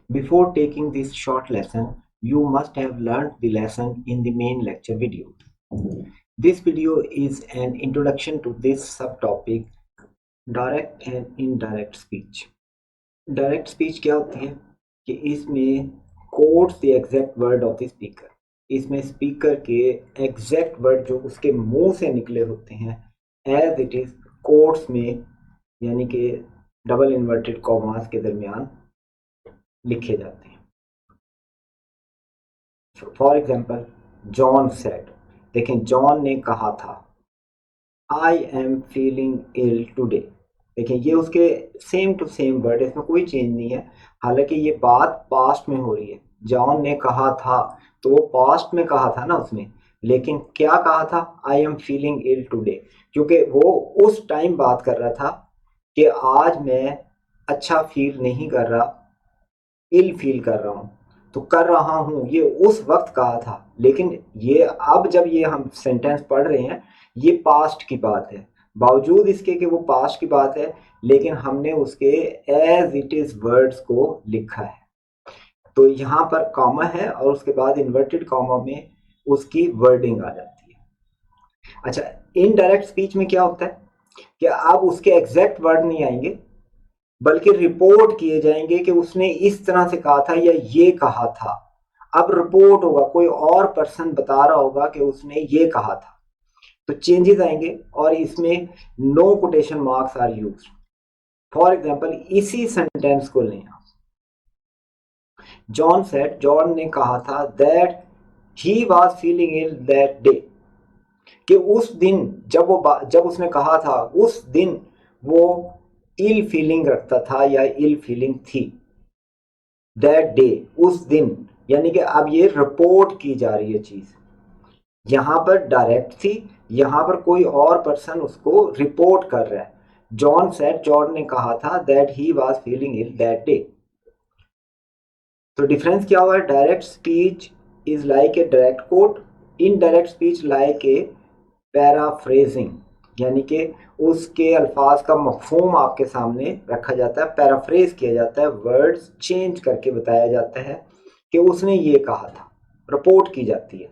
Before taking this short lesson, you must have learned the lesson in the main lecture video. This video is an introduction to this subtopic, direct and indirect speech. Direct speech क्या होती है कि इसमें quotes the exact word of the speaker, इसमें speaker के exact word जो उसके मुंह से निकले होते हैं एज इट इज कोट्स में, यानी कि डबल इन्वर्टेड कॉमास के दरमियान लिखे जाते हैं. फॉर एग्जाम्पल, जॉन सेड, देखें जॉन ने कहा था I am feeling ill today. देखें ये उसके सेम टू सेम वर्ड, इसमें कोई चेंज नहीं है. हालांकि ये बात पास्ट में हो रही है. जॉन ने कहा था तो वो पास्ट में कहा था ना उसमें, लेकिन क्या कहा था? I am feeling ill today, क्योंकि वो उस टाइम बात कर रहा था कि आज मैं अच्छा फील नहीं कर रहा, इल फील कर रहा हूँ. तो कर रहा हूँ ये उस वक्त कहा था, लेकिन ये अब जब ये हम सेंटेंस पढ़ रहे हैं ये पास्ट की बात है. बावजूद इसके कि वो पास्ट की बात है, लेकिन हमने उसके एज इट इज वर्ड्स को लिखा है. तो यहाँ पर कॉमा है और उसके बाद इन्वर्टेड कॉमा में उसकी वर्डिंग आ जाती है. अच्छा, इनडायरेक्ट स्पीच में क्या होता है कि अब उसके एग्जैक्ट वर्ड नहीं आएंगे, बल्कि रिपोर्ट किए जाएंगे कि उसने इस तरह से कहा था या ये कहा था. अब रिपोर्ट होगा, कोई और पर्सन बता रहा होगा कि उसने ये कहा था, तो चेंजेस आएंगे और इसमें no quotation marks are used. For example, इसी सेंटेंस को लें, जॉन सेड, जॉन ने कहा था that he was feeling ill that day, कि उस दिन जब उसने कहा था उस दिन वो इल फीलिंग रखता था या इल फीलिंग थी. दैट डे, उस दिन, यानी कि अब ये रिपोर्ट की जा रही है चीज. यहां पर डायरेक्ट थी, यहां पर कोई और पर्सन उसको रिपोर्ट कर रहा है. जॉन सेड, जॉन ने कहा था that he was feeling ill that day. तो डिफरेंस क्या हुआ? Direct speech is like a direct quote, indirect speech like a paraphrasing, यानी कि उसके अल्फाज का मफहूम आपके सामने रखा जाता है, पैराफ्रेज किया जाता है, वर्ड्स चेंज करके बताया जाता है कि उसने ये कहा था, रिपोर्ट की जाती है.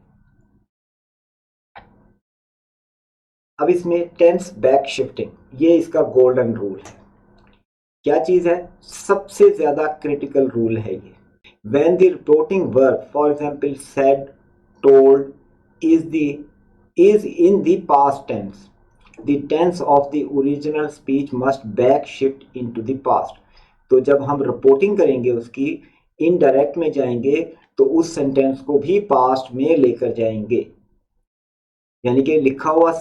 अब इसमें टेंस बैक शिफ्टिंग, ये इसका गोल्डन रूल है. क्या चीज है? सबसे ज्यादा क्रिटिकल रूल है ये. When the reporting verb, for example, said, told, is in the past tense, the tense of the original speech must back shift into the past. तो जब हम रिपोर्टिंग करेंगे उसकी, इनडायरेक्ट में जाएंगे तो उस सेंटेंस को भी पास्ट में लेकर जाएंगे, यानी कि लिखा हुआ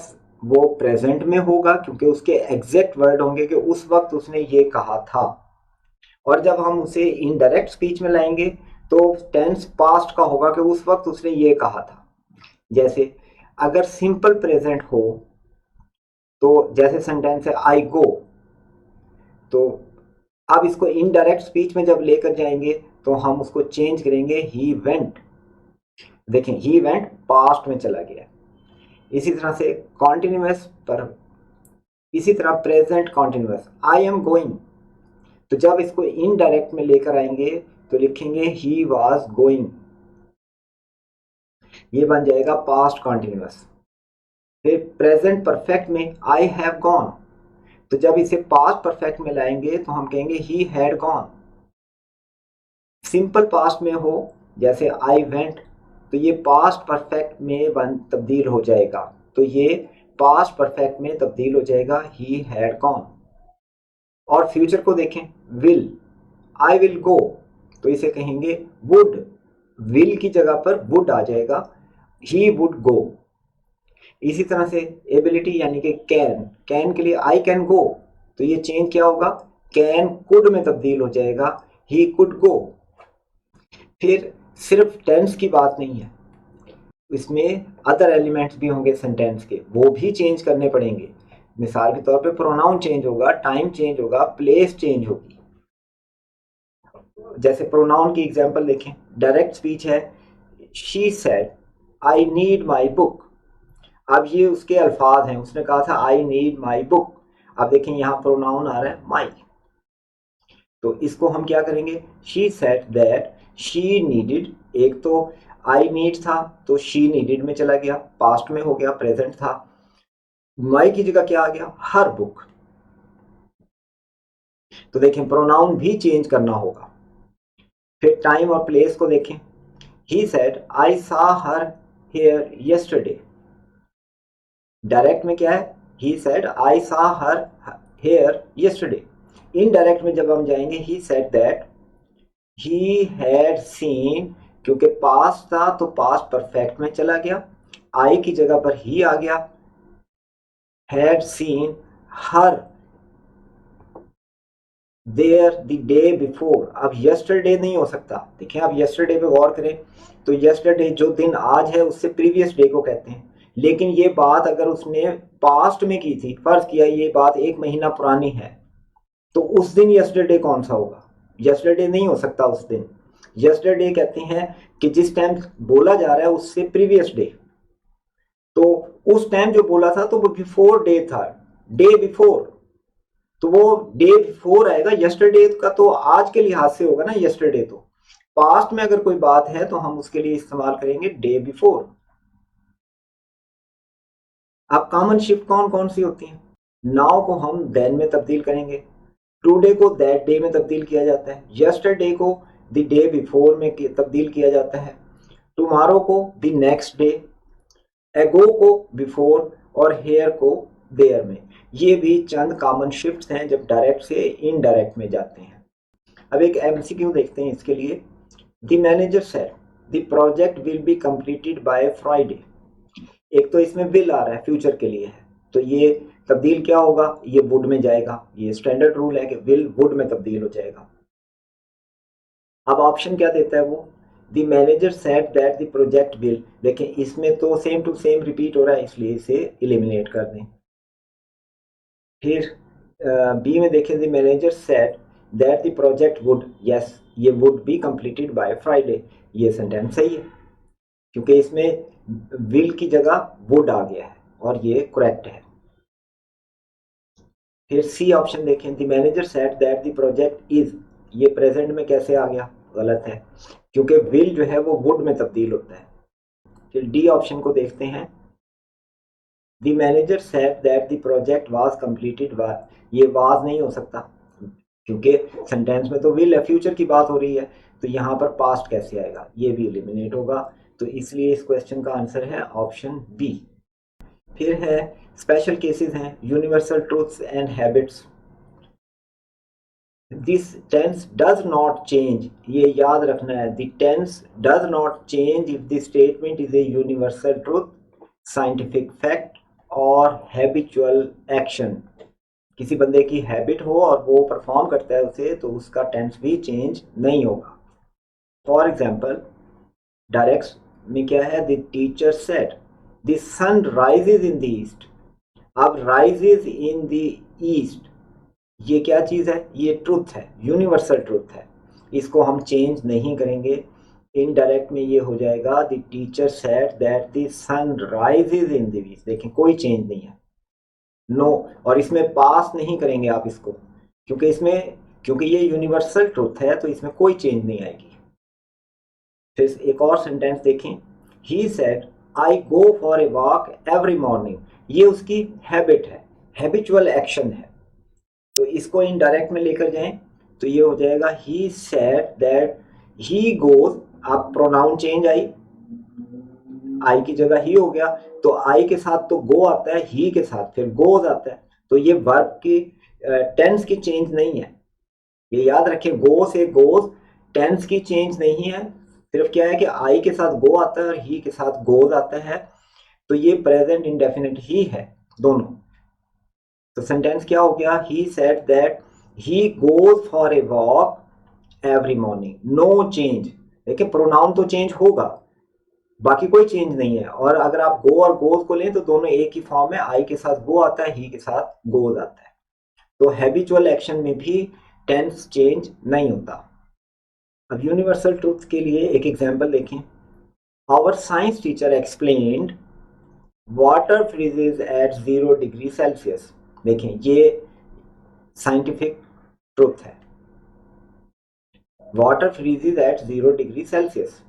वो प्रेजेंट में होगा क्योंकि उसके एग्जैक्ट वर्ड होंगे कि उस वक्त उसने ये कहा था. और जब हम उसे इनडायरेक्ट स्पीच में लाएंगे तो टेंस पास्ट का होगा कि उस वक्त उसने ये कहा था. जैसे अगर सिंपल प्रेजेंट हो तो जैसे सेंटेंस है आई गो, तो अब इसको इनडायरेक्ट स्पीच में जब लेकर जाएंगे तो हम उसको चेंज करेंगे ही वेंट. देखें, ही वेंट पास्ट में चला गया. इसी तरह से कॉन्टिन्यूअस पर, इसी तरह present continuous, I am going, तो जब इसको इनडायरेक्ट में लेकर आएंगे तो लिखेंगे ही वाज गोइंग, ये बन जाएगा पास्ट कॉन्टिन्यूअस. फिर प्रेजेंट परफेक्ट में आई हैव गॉन, तो जब इसे पास्ट परफेक्ट में लाएंगे तो हम कहेंगे he had gone. Simple past में हो जैसे आई वेंट, तो ये पास्ट परफेक्ट में तब्दील हो जाएगा, तो ये पास्ट परफेक्ट में तब्दील हो जाएगा ही हैड गॉन. और फ्यूचर को देखें, विल, आई विल गो, तो इसे कहेंगे वुड, विल की जगह पर वुड आ जाएगा, ही वुड गो. इसी तरह से एबिलिटी यानी कि कैन, कैन के लिए आई कैन गो, तो ये चेंज क्या होगा? कैन कुड में तब्दील हो जाएगा, ही कुड गो. फिर सिर्फ टेंस की बात नहीं है, इसमें अदर एलिमेंट्स भी होंगे सेंटेंस के, वो भी चेंज करने पड़ेंगे. मिसाल के तौर पे प्रोनाउन चेंज होगा, टाइम चेंज होगा, प्लेस चेंज होगी. जैसे प्रोनाउन की एग्जांपल देखें, डायरेक्ट स्पीच है she said I need my book, अब ये उसके अल्फाज हैं, उसने कहा था आई नीड माई बुक. अब देखें यहाँ प्रोनाउन आ रहा है माई, तो इसको हम क्या करेंगे, she said that she needed, एक तो आई नीड था तो शी नीडेड में चला गया, पास्ट में हो गया, प्रेजेंट था, माई की जगह क्या आ गया, हर बुक। तो देखें प्रोनाउन भी चेंज करना होगा। फिर टाइम और प्लेस को देखें, ही सेड आई सा हर हेयर यस्टरडे, डायरेक्ट में क्या है, ही सेड आई सा हर हेयर यस्टरडे। इनडायरेक्ट में जब हम जाएंगे, ही said that he had seen, क्योंकि पास्ट था तो पास्ट परफेक्ट में चला गया, आई की जगह पर ही आ गया, had seen her there the day before. अब यस्टरडे नहीं हो सकता, देखिए आप यस्टरडे पे गौर करें तो यस्टरडे जो दिन आज है उससे प्रीवियस डे को कहते हैं, लेकिन ये बात अगर उसने पास्ट में की थी, फर्ज किया ये बात 1 महीना पुरानी है, तो उस दिन यस्टरडे कौन सा होगा, यस्टरडे नहीं हो सकता उस दिन। यस्टरडे कहते हैं कि जिस टाइम बोला जा रहा है उससे प्रीवियस डे, तो उस टाइम जो बोला था तो वो बिफोर डे था, डे बिफोर, तो वो डे बिफोर आएगा। यस्टरडे का तो आज के लिहाज से होगा ना, यस्टरडे तो पास्ट में अगर कोई बात है तो हम उसके लिए इस्तेमाल करेंगे डे बिफोर। अब कॉमन शिफ्ट कौन कौन सी होती है, नाउ को हम देन में तब्दील करेंगे, टुडे को दैट डे में तब्दील किया जाता है, यस्टरडे को द डे बिफोर में तब्दील किया जाता है, टुमारो को द नेक्स्ट डे, एगो को बिफोर और हेयर को देयर में। ये भी चंद कॉमन शिफ्ट्स हैं जब डायरेक्ट से इनडायरेक्ट में जाते हैं। अब एक एमसीक्यू देखते हैं इसके लिए। The manager said the project will be completed by Friday. एक तो इसमें विल आ रहा है, फ्यूचर के लिए है, तो ये तब्दील क्या होगा, ये वुड में जाएगा, ये स्टैंडर्ड रूल है कि विल वुड में तब्दील हो जाएगा। अब ऑप्शन क्या देता है वो, the manager said that the project will, देखें इसमें तो सेम टू सेम रिपीट हो रहा है इसलिए इसे एलिमिनेट कर दें। फिर बी में देखें, the manager said that the project would, yes ये would be completed by Friday, ये सेंटेंस सही है क्योंकि इसमें विल की जगह वुड आ गया है और ये करेक्ट है। फिर सी ऑप्शन देखें, the manager said that the project is, ये प्रेजेंट में कैसे आ गया, गलत है क्योंकि विल जो है वो वुड में तब्दील होता है। फिर डी ऑप्शन को देखते हैं, the manager said that the project was completed, ये वाज नहीं हो सकता क्योंकि सेंटेंस में तो विल है, फ्यूचर की बात हो रही है, तो यहाँ पर पास्ट कैसे आएगा, ये भी एलिमिनेट होगा, तो इसलिए इस क्वेश्चन का आंसर है ऑप्शन बी। फिर है स्पेशल केसेस हैं, universal truths and habits. This tense does not change, ये याद रखना है, the tense does not change if the statement is a universal truth, scientific fact और हैबिचुअल एक्शन। किसी बंदे की हैबिट हो और वो परफॉर्म करता है उसे, तो उसका टेंस भी चेंज नहीं होगा। फॉर एग्जाम्पल डायरेक्ट में क्या है, the teacher said the sun rises in the east. अब राइजेज इन द ईस्ट ये क्या चीज़ है, ये ट्रुथ है, यूनिवर्सल ट्रुथ है, इसको हम चेंज नहीं करेंगे। इनडायरेक्ट में ये हो जाएगा the teacher said that the sun rises in the east, देखें कोई चेंज नहीं है, नो और इसमें पास नहीं करेंगे आप इसको क्योंकि ये यूनिवर्सल ट्रुथ है तो इसमें कोई चेंज नहीं आएगी। फिर एक और सेंटेंस देखें, he said I go for a walk every morning, ये उसकी हैबिट है, हैबिचुअल एक्शन है, तो इसको इनडायरेक्ट में लेकर जाएं तो ये हो जाएगा ही सेड दैट ही गोज। आप प्रोनाउन चेंज आई की जगह ही हो गया, तो आई के साथ तो गो आता है, ही के साथ फिर गोज आता है, तो ये वर्ब की टेंस की चेंज नहीं है, ये याद रखें, गो से गोज टेंस की चेंज नहीं है, सिर्फ क्या है कि आई के साथ गो आता है और ही के साथ गोज आता है, तो ये प्रेजेंट इंडेफिनिट ही है दोनों। तो सेंटेंस क्या हो गया, he said that he goes for a walk every morning, no change, देखिए प्रोनाउन तो चेंज होगा, बाकी कोई चेंज नहीं है, और अगर आप गो और गोज को लें तो दोनों एक ही फॉर्म है, आई के साथ गो आता है, ही के साथ गोज आता है, तो हैबिचुअल एक्शन में भी टेंस चेंज नहीं होता। अब यूनिवर्सल ट्रूथ के लिए एक एग्जांपल देखें, our science teacher explained water freezes at 0 degree Celsius, देखें ये साइंटिफिक ट्रूथ है, water freezes at 0 degree Celsius.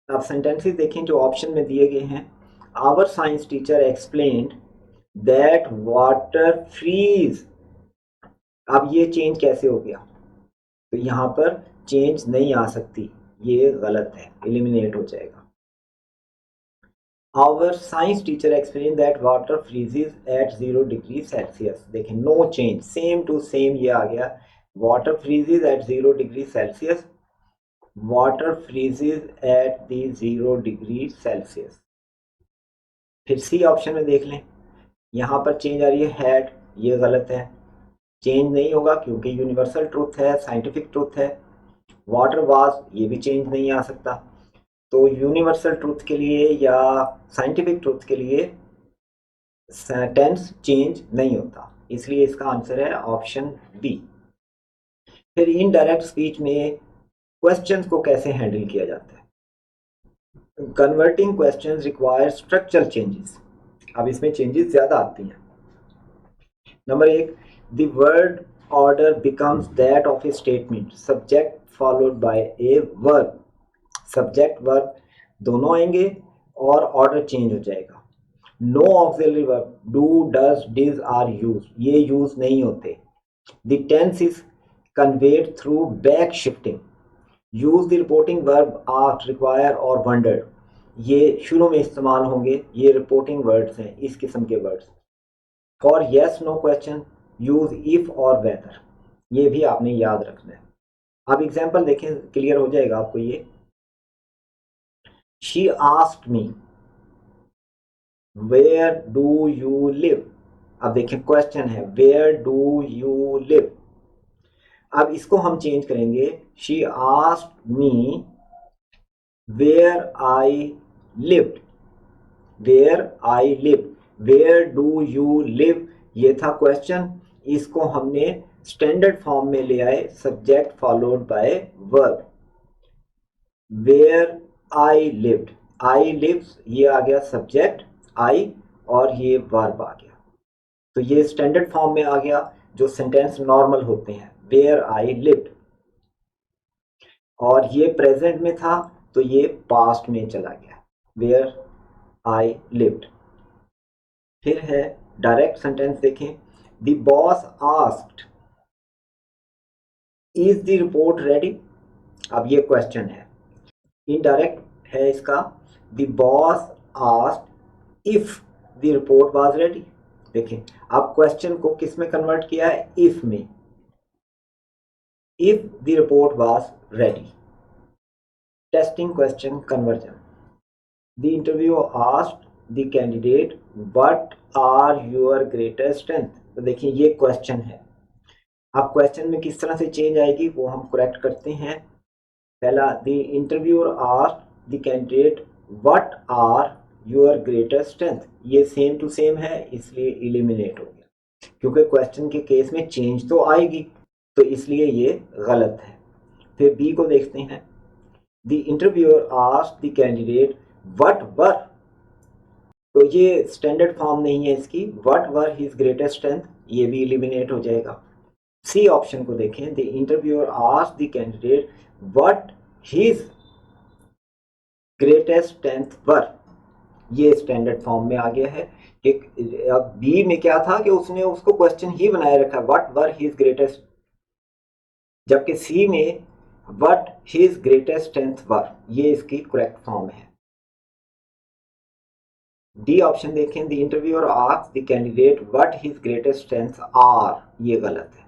अब सेंटेंसेस देखें जो ऑप्शन में दिए गए हैं। Our science teacher explained that water freeze. अब ये चेंज कैसे हो गया, तो यहाँ पर चेंज नहीं आ सकती, ये गलत है, एलिमिनेट हो जाएगा। Our science teacher explained that water freezes at 0 degree Celsius. देखें no change, same to same ये आ गया। Water freezes at 0 degree Celsius, water freezes at the 0 degree Celsius. फिर सी ऑप्शन में देख लें, यहाँ पर चेंज आ रही है हैड, ये गलत है, चेंज नहीं होगा क्योंकि यूनिवर्सल ट्रूथ है, साइंटिफिक ट्रूथ है। वाटर वाज, ये भी चेंज नहीं आ सकता। तो यूनिवर्सल ट्रूथ के लिए या साइंटिफिक ट्रूथ के लिए टेंस चेंज नहीं होता, इसलिए इसका आंसर है ऑप्शन बी। फिर इनडायरेक्ट स्पीच में क्वेश्चंस को कैसे हैंडल किया जाता है। Converting questions require structural changes. अब इसमें चेंजेस ज्यादा आती हैं। Number 1, the word order becomes that of a statement, subject followed by a verb. Subject verb दोनों आएंगे और ऑर्डर चेंज हो जाएगा। No auxiliary verb, do, does, did or use, ये यूज नहीं होते। The tense is conveyed through back shifting. Use the reporting verb asked, require और wandered, ये शुरू में इस्तेमाल होंगे, ये रिपोर्टिंग वर्ड्स हैं, इस किस्म के words. For yes no question use if और वेदर, ये भी आपने याद रखना है। अब एग्जाम्पल देखें, क्लियर हो जाएगा आपको ये। She asked me where do you live. अब देखें क्वेश्चन है, वेयर डू यू लिव। अब इसको हम चेंज करेंगे, she asked me where I lived, where I live. Where do you live ये था क्वेश्चन, इसको हमने स्टैंडर्ड फॉर्म में ले आए, subject followed by verb. Where I lived, I lives ये आ गया सब्जेक्ट आई और ये वर्ब आ गया, तो ये स्टैंडर्ड फॉर्म में आ गया जो सेंटेंस नॉर्मल होते हैं, वेयर आई लिव्ड। और ये प्रेजेंट में था तो ये पास्ट में चला गया, वेयर आई लिव्ड। फिर है डायरेक्ट सेंटेंस देखें, the boss asked is the report ready. अब ये क्वेश्चन है, इनडायरेक्ट है इसका, the boss asked if the report was ready. देखें अब क्वेश्चन को किस में कन्वर्ट किया है, इफ में, if the report was ready. Testing question conversion, the interview asked the candidate what are your greatest strength. तो देखिए ये क्वेश्चन है, अब क्वेश्चन में किस तरह से चेंज आएगी वो हम करेक्ट करते हैं। पहला, the interviewer asked the candidate what are your greatest strength, ये सेम टू सेम है इसलिए एलिमिनेट हो गया, क्योंकि क्वेश्चन के केस में चेंज तो आएगी, तो इसलिए ये गलत है। फिर बी को देखते हैं, the interviewer asked the candidate what were, तो ये स्टैंडर्ड फॉर्म नहीं है इसकी, what were his greatest strength, ये भी एलिमिनेट हो जाएगा। सी ऑप्शन को देखें, the interviewer asked the candidate what his greatest strength were, ये स्टैंडर्ड फॉर्म में आ गया है। अब बी में क्या था कि उसने उसको क्वेश्चन ही बनाए रखा, व्हाट वर हिज ग्रेटेस्ट, जबकि सी में what his greatest strength were, ये इसकी करेक्ट फॉर्म है। डी ऑप्शन देखें, the interviewer asked the candidate what his greatest strength are, ये गलत है।